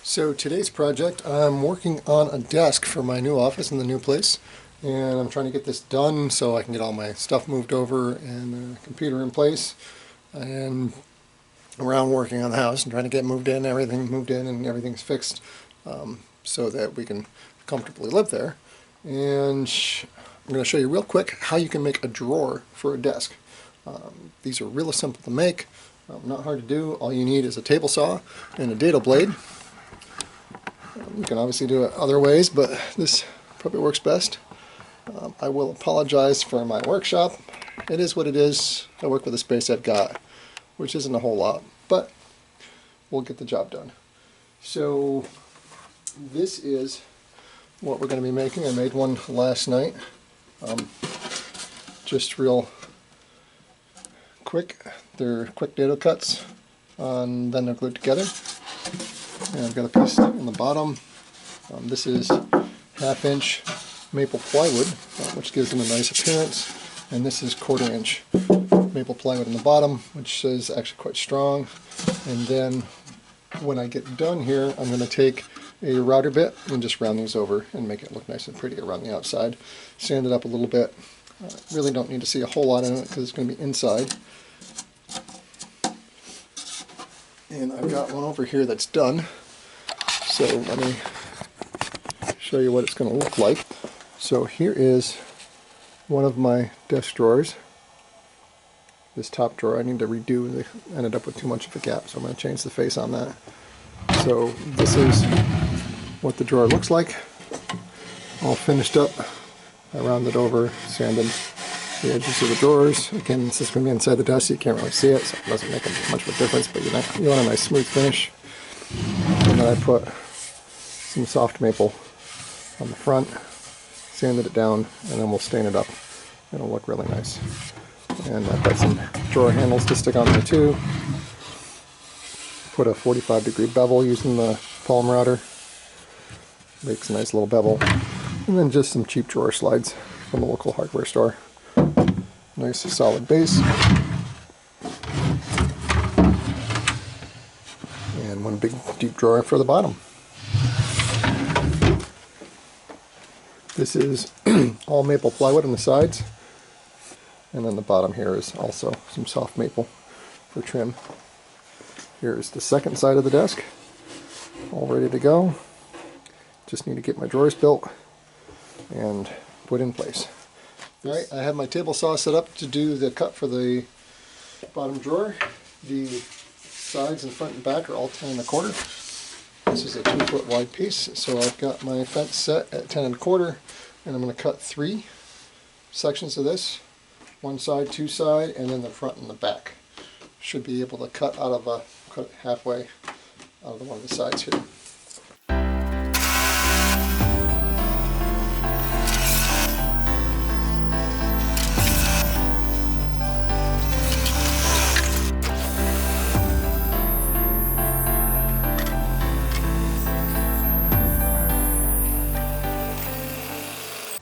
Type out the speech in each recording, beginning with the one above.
So today's project, I'm working on a desk for my new office in the new place, and I'm trying to get this done so I can get all my stuff moved over and the computer in place, and around working on the house and trying to get everything moved in and everything's fixed, so that we can comfortably live there. And I'm going to show you real quick how you can make a drawer for a desk. These are really simple to make, not hard to do. All you need is a table saw and a dado blade. You can obviously do it other ways, but this probably works best. I will apologize for my workshop. It is what it is. I work with the space I've got, which isn't a whole lot, but we'll get the job done. So this is what we're going to be making. I made one last night. Just real quick. They're quick dado cuts, and then they're glued together. And I've got a piece in the bottom. This is 1/2 inch maple plywood, which gives them a nice appearance. And this is 1/4 inch maple plywood in the bottom, which is actually quite strong. And then when I get done here, I'm going to take a router bit and just round these over and make it look nice and pretty around the outside. Sand it up a little bit. Really don't need to see a whole lot in it because it's going to be inside. And I've got one over here that's done. So let me show you what it's going to look like. So here is one of my desk drawers. This top drawer I need to redo. They ended up with too much of a gap, so I'm going to change the face on that. So this is what the drawer looks like. All finished up. I rounded over, sanded the edges of the drawers. Again, this is going to be inside the desk, so you can't really see it, so it doesn't make much of a difference, but you want a nice smooth finish. And then I put some soft maple on the front, sanded it down, and then we'll stain it up. It'll look really nice. And I've got some drawer handles to stick on there too. Put a 45-degree bevel using the palm router. Makes a nice little bevel. And then just some cheap drawer slides from a local hardware store. Nice solid base. And one big deep drawer for the bottom. This is all maple plywood on the sides. And then the bottom here is also some soft maple for trim. Here's the second side of the desk. All ready to go. Just need to get my drawers built and put in place. Alright, I have my table saw set up to do the cut for the bottom drawer. The sides and front and back are all 10 1/4. This is a 2-foot wide piece, so I've got my fence set at 10 1/4, and I'm going to cut 3 sections of this. One side, 2 side, and then the front and the back. Should be able to cut halfway out of one of the sides here.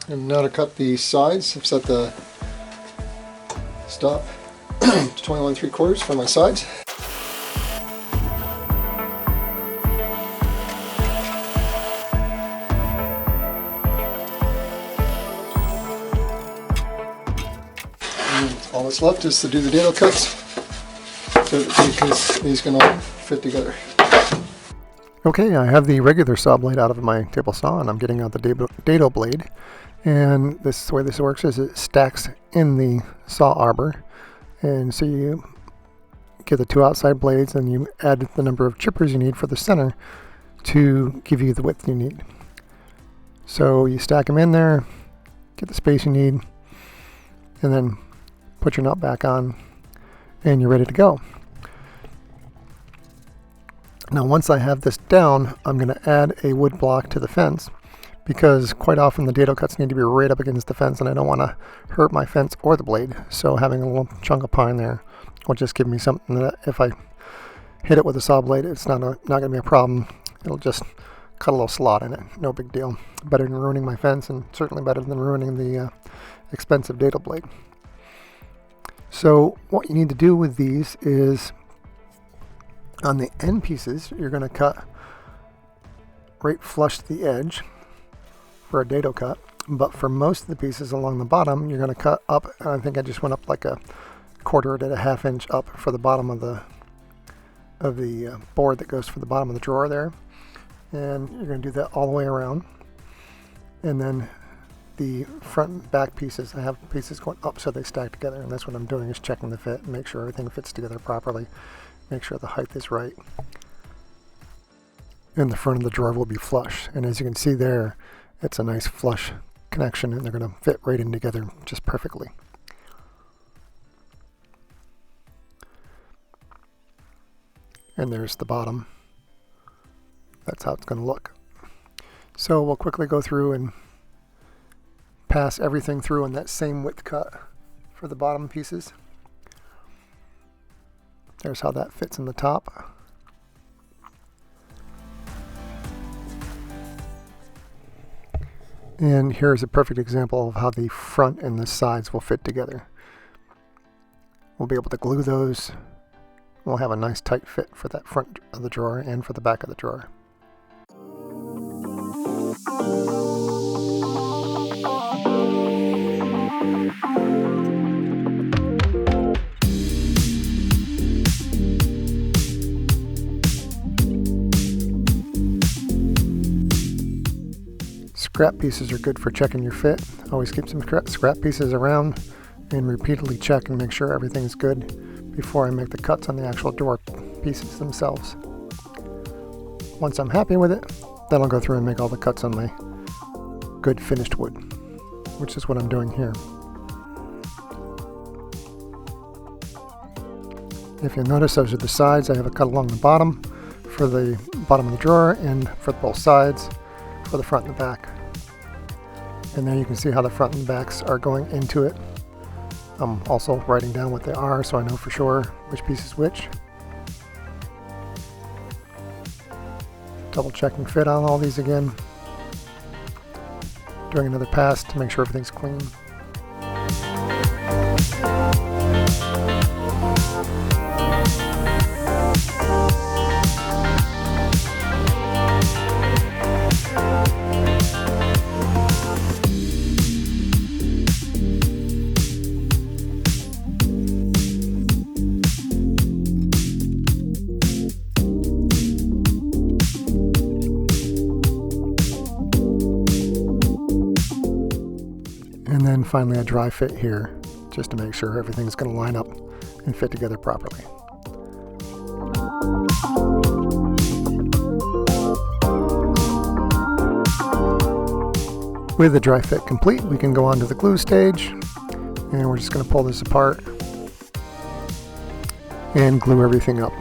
And now to cut the sides, I've set the stop to 21 3/4 for my sides. And all that's left is to do the dado cuts so that these can all fit together. Okay, I have the regular saw blade out of my table saw, and I'm getting out the dado blade. And the way this works is it stacks in the saw arbor, and so you get the 2 outside blades and you add the number of chippers you need for the center to give you the width you need. So you stack them in there, get the space you need, and then put your nut back on and you're ready to go. Now once I have this down, I'm going to add a wood block to the fence, because quite often the dado cuts need to be right up against the fence and I don't want to hurt my fence or the blade. So having a little chunk of pine there will just give me something that if I hit it with a saw blade, it's not going to be a problem. It'll just cut a little slot in it. No big deal. Better than ruining my fence, and certainly better than ruining the expensive dado blade. So what you need to do with these is on the end pieces, you're going to cut right flush to the edge for a dado cut. But for most of the pieces along the bottom, you're going to cut up. I think I just went up like a quarter to a half inch up for the bottom of the board that goes for the bottom of the drawer there. And you're going to do that all the way around. And then the front and back pieces, I have pieces going up so they stack together, and that's what I'm doing, is checking the fit and make sure everything fits together properly, make sure the height is right. And the front of the drawer will be flush, and as you can see there, it's a nice flush connection, and they're going to fit right in together just perfectly. And there's the bottom. That's how it's going to look. So we'll quickly go through and pass everything through in that same width cut for the bottom pieces. There's how that fits in the top. And here's a perfect example of how the front and the sides will fit together. We'll be able to glue those. We'll have a nice tight fit for that front of the drawer and for the back of the drawer. Scrap pieces are good for checking your fit. Always keep some scrap pieces around and repeatedly check and make sure everything's good before I make the cuts on the actual drawer pieces themselves. Once I'm happy with it, then I'll go through and make all the cuts on my good finished wood, which is what I'm doing here. If you'll notice, those are the sides. I have a cut along the bottom for the bottom of the drawer and for both sides for the front and the back. And there you can see how the front and backs are going into it. I'm also writing down what they are so I know for sure which piece is which. Double checking fit on all these again. Doing another pass to make sure everything's clean. And then finally a dry fit here, just to make sure everything's going to line up and fit together properly. With the dry fit complete, we can go on to the glue stage, and we're just going to pull this apart and glue everything up.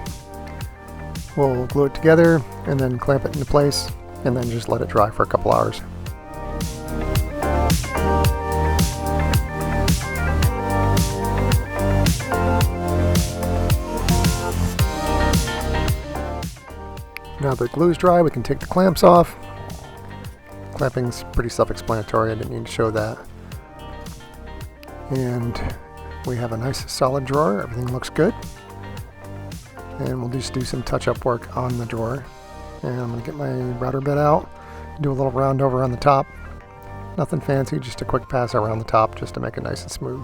We'll glue it together and then clamp it into place and then just let it dry for a couple hours. Now the glue's dry, we can take the clamps off. Clamping's pretty self-explanatory, I didn't need to show that. And we have a nice solid drawer, everything looks good. And we'll just do some touch-up work on the drawer. And I'm going to get my router bit out, do a little round over on the top. Nothing fancy, just a quick pass around the top just to make it nice and smooth.